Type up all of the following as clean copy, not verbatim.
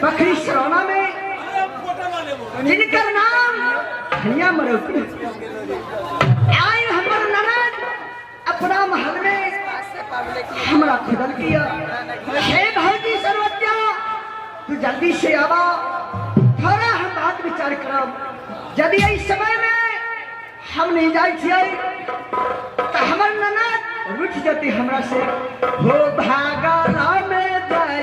बकरी श्रवणा में जिनकर नाम धनिया मरौती आए हमर ननद अपना महल में हमरा खुदल किया हे भौजी सर्वज्ञा तू जल्दी से आवा थोड़ा हम बात विचार करब यदि इस समय में हम नहीं जाए छिए तो हमर ननद रुठ जती हमरा से हो भागा में जाई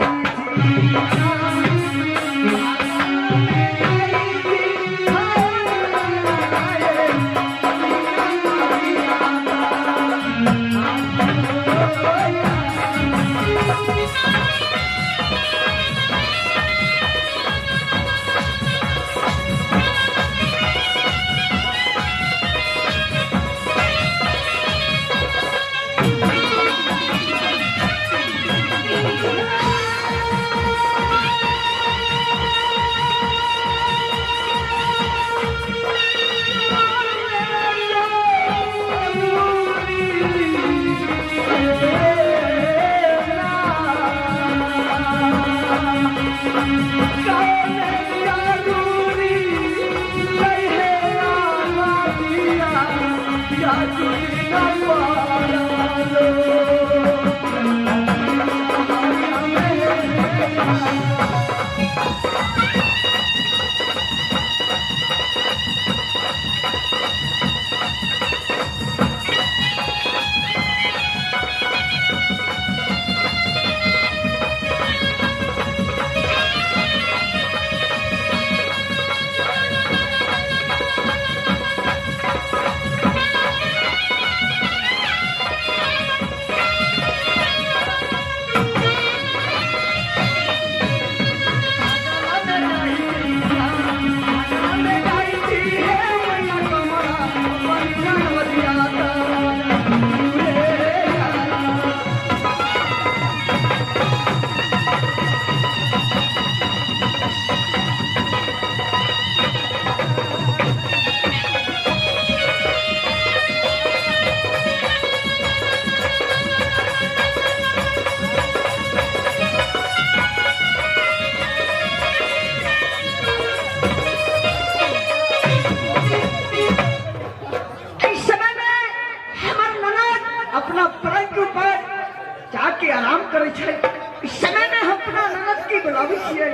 पड़े छे इस समय में हम अपना ननद की बुलावी छिए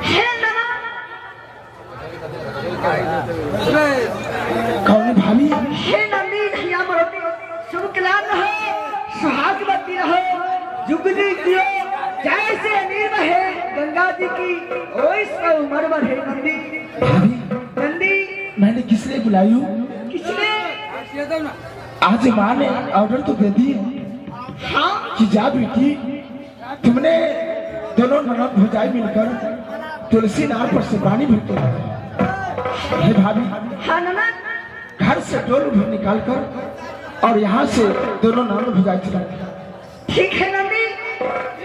हे ननद कौन भाभी हे नंदी धैया मरोती शुभ कल्याण रहो सुहागवती रहो जुगनी जियो जैसे नीर है गंगा जी की ओइसे उम्र बढ़े नंदी भाभी नंदी मैंने किस लिए बुलाई हूँ किसने आज माँ ने ऑर्डर तो दे दी हाँ कि जा बेटी तुमने दोनों ननद भुजाई मिलकर तुलसी नार पर से पानी भरते हे भाभी हाँ ननद घर से डोल भर निकाल कर और यहाँ से दोनों ननद भुजाई चला ठीक है नंदी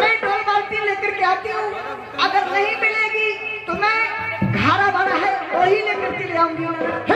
मैं डोल बाल्टी लेकर के आती हूँ अगर नहीं मिलेगी तो मैं घारा बना है वही लेकर के ले आऊंगी